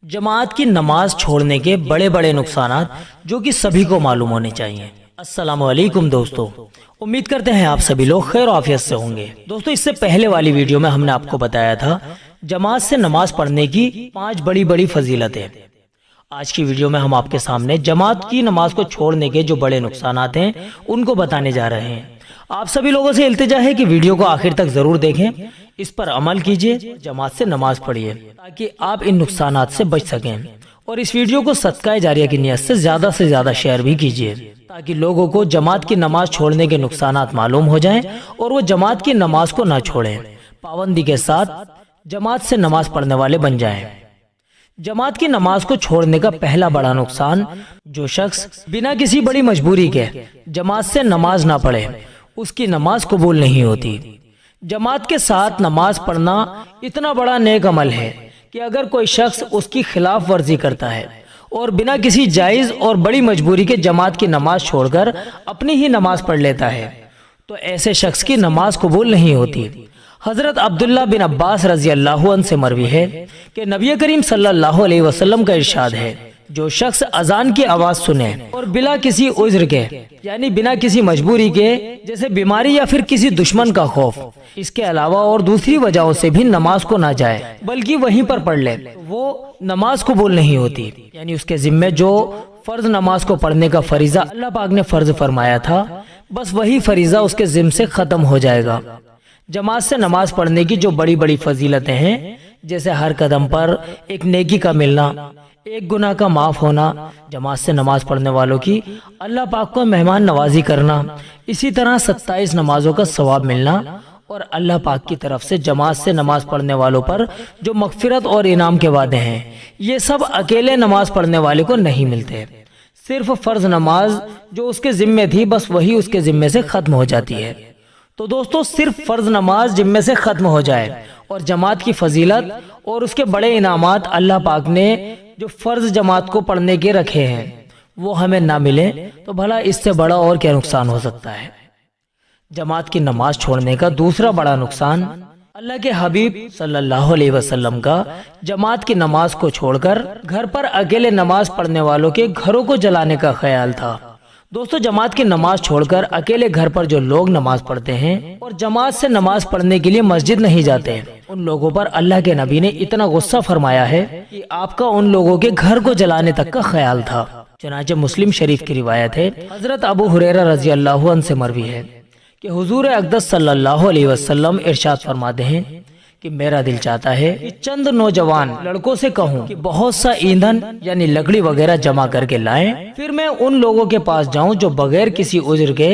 जमात की नमाज छोड़ने के बड़े बड़े नुकसानात जो कि सभी को मालूम होने चाहिए। अस्सलाम वालेकुम दोस्तों, उम्मीद करते हैं आप सभी लोग खैर आफियत से होंगे। दोस्तों, इससे पहले वाली वीडियो में हमने आपको बताया था जमात से नमाज पढ़ने की 5 बड़ी बड़ी फजीलतें। आज की वीडियो में हम आपके सामने जमात की नमाज को छोड़ने के जो बड़े नुकसानात हैं उनको बताने जा रहे हैं। आप सभी लोगों से इल्तिजा है कि वीडियो को आखिर तक जरूर देखें, इस पर अमल कीजिए, जमात से नमाज पढ़िए ताकि आप इन नुकसानात से बच सकें। और इस वीडियो को सदका जारिया की नियत से ज्यादा शेयर भी कीजिए ताकि लोगों को जमात की नमाज छोड़ने के नुकसानात मालूम हो जाएं और वो जमात की नमाज को ना छोड़ें, पाबंदी के साथ जमात से नमाज पढ़ने वाले बन जाएं। जमात की नमाज को छोड़ने का पहला बड़ा नुकसान, जो शख्स बिना किसी बड़ी मजबूरी के जमात से नमाज ना पढ़े उसकी नमाज कबूल नहीं होती। जमात के साथ नमाज पढ़ना इतना बड़ा नेक अमल है कि अगर कोई शख्स उसकी खिलाफ वर्जी करता है और बिना किसी जायज और बड़ी मजबूरी के जमात की नमाज छोड़कर अपनी ही नमाज पढ़ लेता है तो ऐसे शख्स की नमाज कबूल नहीं होती। हजरत अब्दुल्ला बिन अब्बास रजी अल्लाह अन्हु से मरवी है कि नबी करीम सल्लल्लाहु अलैहि वसल्लम का इरशाद है, जो शख्स अजान की आवाज सुने और बिना किसी उज्र के यानी बिना किसी मजबूरी के, जैसे बीमारी या फिर किसी दुश्मन का खौफ, इसके अलावा और दूसरी वजहों से भी नमाज को ना जाए बल्कि वहीं पर पढ़ ले, वो नमाज कबूल नहीं होती। यानी उसके जिम्मे जो फर्ज नमाज को पढ़ने का फरीजा अल्लाह पाक ने फर्ज फरमाया था, बस वही फरीजा उसके जिम्मे से खत्म हो जाएगा। जमात से नमाज पढ़ने की जो बड़ी बड़ी फजीलतें हैं, जैसे हर कदम पर एक नेकी का मिलना, एक गुनाह का माफ होना, जमात से नमाज पढ़ने वालों की अल्लाह पाक को मेहमान नवाजी करना, इसी तरह 27 नमाजों का सवाब मिलना और अल्लाह पाक की तरफ से जमात से नमाज पढ़ने वालों पर जो मगफिरत और इनाम के वादे हैं, ये सब अकेले नमाज पढ़ने वाले को नहीं मिलते। सिर्फ फर्ज नमाज जो उसके जिम्मे थी, बस वही उसके जिम्मे से खत्म हो जाती है। तो दोस्तों, सिर्फ फर्ज नमाज जिम्मे से खत्म हो जाए और जमात की फजीलत और उसके बड़े इनामात अल्लाह पाक ने जो फर्ज जमात को पढ़ने के रखे हैं वो हमें ना मिले तो भला इससे बड़ा और क्या नुकसान हो सकता है। जमात की नमाज छोड़ने का दूसरा बड़ा नुकसान, अल्लाह के हबीब सल्लल्लाहु अलैहि वसल्लम का जमात की नमाज को छोड़कर घर पर अकेले नमाज पढ़ने वालों के घरों को जलाने का ख्याल था। दोस्तों, जमात की नमाज छोड़कर अकेले घर पर जो लोग नमाज पढ़ते हैं और जमात से नमाज पढ़ने के लिए मस्जिद नहीं जाते, उन लोगों पर अल्लाह के नबी ने इतना गुस्सा फरमाया है कि आपका उन लोगों के घर को जलाने तक का ख्याल था। चुनांचे मुस्लिम शरीफ की रिवायत है, हजरत अबू हुरैरा रजी अल्लाह अन्हु से मरवी है कि हुजूर अक़दस सल्लल्लाहु अलैहि वसल्लम इरशाद फरमाते हैं कि मेरा दिल चाहता है कि चंद नौजवान लड़कों से कहूं कि बहुत सा ईंधन यानी लकड़ी वगैरह जमा करके लाएं, फिर मैं उन लोगों के पास जाऊं जो बगैर किसी उज्र के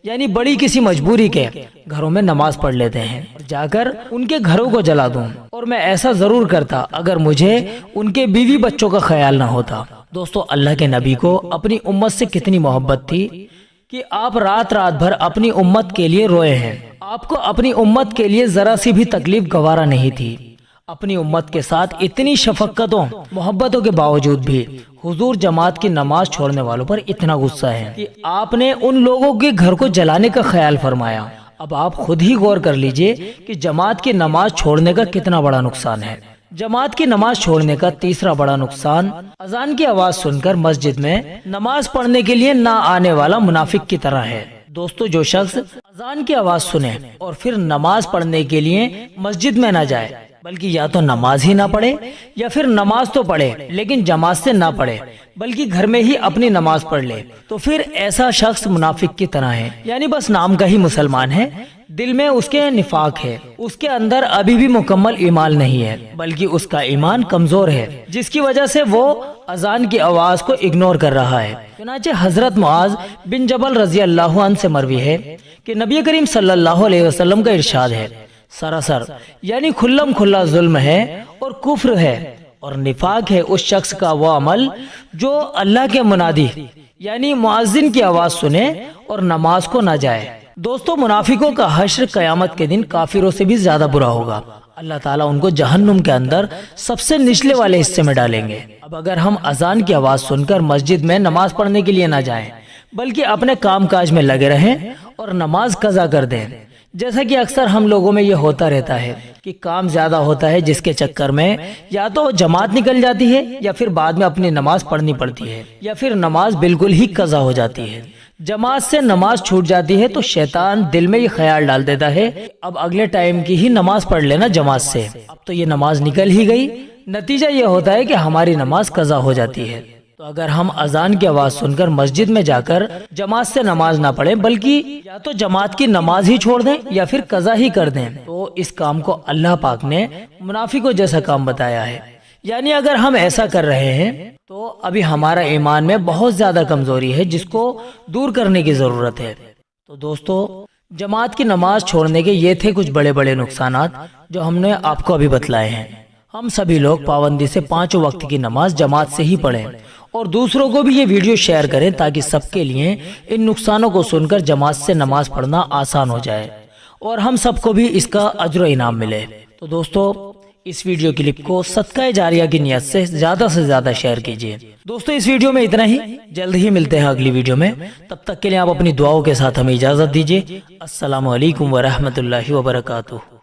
यानी बड़ी किसी मजबूरी के घरों में नमाज पढ़ लेते हैं, जाकर उनके घरों को जला दूं। और मैं ऐसा जरूर करता अगर मुझे उनके बीवी बच्चों का ख्याल न होता। दोस्तों, अल्लाह के नबी को अपनी उम्मत से कितनी मोहब्बत थी कि आप रात रात भर अपनी उम्मत के लिए रोए हैं। आपको अपनी उम्मत के लिए जरा सी भी तकलीफ गवारा नहीं थी। अपनी उम्मत के साथ इतनी शफकतों मोहब्बतों के बावजूद भी हुजूर जमात की नमाज छोड़ने वालों पर इतना गुस्सा है कि आपने उन लोगों के घर को जलाने का ख्याल फरमाया। अब आप खुद ही गौर कर लीजिए कि जमात की नमाज छोड़ने का कितना बड़ा नुकसान है। जमात की नमाज छोड़ने का तीसरा बड़ा नुकसान, अजान की आवाज सुनकर मस्जिद में नमाज पढ़ने के लिए ना आने वाला मुनाफिक की तरह है। दोस्तों, जो शख्स अजान की आवाज सुने और फिर नमाज पढ़ने के लिए मस्जिद में ना जाए, बल्कि या तो नमाज ही ना पढ़े या फिर नमाज तो पढ़े लेकिन जमात से ना पढ़े बल्कि घर में ही अपनी नमाज पढ़ ले, तो फिर ऐसा शख्स मुनाफिक की तरह है। यानी बस नाम का ही मुसलमान है, दिल में उसके निफाक है, उसके अंदर अभी भी मुकम्मल ईमान नहीं है बल्कि उसका ईमान कमजोर है, जिसकी वजह से वो अजान की आवाज को इग्नोर कर रहा है। चुनांचे हजरत मुआज बिन जबल रजी अल्लाह अन्हु से मरवी है कि नबी करीम सल्लल्लाहु अलैहि वसल्लम का इरशाद है, सरासर यानी खुल्लम खुल्ला जुल्म है और कुफ्र है और निफाक है उस शख्स का वो अमल जो अल्लाह के मुनादी यानी मुअज्जिन की आवाज सुने और नमाज को ना जाए। दोस्तों, मुनाफिकों का हश्र कयामत के दिन काफिरों से भी ज्यादा बुरा होगा। अल्लाह ताला उनको जहन्नुम के अंदर सबसे निचले वाले हिस्से में डालेंगे। अब अगर हम अजान की आवाज सुनकर मस्जिद में नमाज पढ़ने के लिए ना जाएं, बल्कि अपने काम काज में लगे रहें और नमाज कज़ा कर दें, जैसा कि अक्सर हम लोगों में ये होता रहता है कि काम ज्यादा होता है, जिसके चक्कर में या तो जमात निकल जाती है या फिर बाद में अपनी नमाज पढ़नी पड़ती है या फिर नमाज बिल्कुल ही कज़ा हो जाती है। जमात से नमाज छूट जाती है तो शैतान दिल में ये ख्याल डाल देता है अब अगले टाइम की ही नमाज पढ़ लेना जमात से, अब तो ये नमाज निकल ही गई। नतीजा ये होता है कि हमारी नमाज कज़ा हो जाती है। तो अगर हम अजान की आवाज सुनकर मस्जिद में जाकर जमात से नमाज ना पढ़ें, बल्कि या तो जमात की नमाज ही छोड़ दें या फिर कज़ा ही कर दें, तो इस काम को अल्लाह पाक ने मुनाफिकों जैसा काम बताया है। यानी अगर हम ऐसा कर रहे हैं तो अभी हमारा ईमान में बहुत ज्यादा कमजोरी है, जिसको दूर करने की जरूरत है। तो दोस्तों, जमात की नमाज छोड़ने के ये थे कुछ बड़े बड़े नुकसानात जो हमने आपको अभी बतलाए हैं। हम सभी लोग पाबंदी से 5 वक्त की नमाज जमात से ही पढ़ें और दूसरों को भी ये वीडियो शेयर करें ताकि सबके लिए इन नुकसानों को सुनकर जमात से नमाज पढ़ना आसान हो जाए और हम सबको भी इसका अज्र इनाम मिले। तो दोस्तों, इस वीडियो क्लिप को सदका जारिया की नियत से ज्यादा शेयर कीजिए। दोस्तों, इस वीडियो में इतना ही, जल्द ही मिलते हैं अगली वीडियो में। तब तक के लिए आप अपनी दुआओं के साथ हमें इजाजत दीजिए। अस्सलामु अलैकुम व रहमतुल्लाहि व बरकातुहू।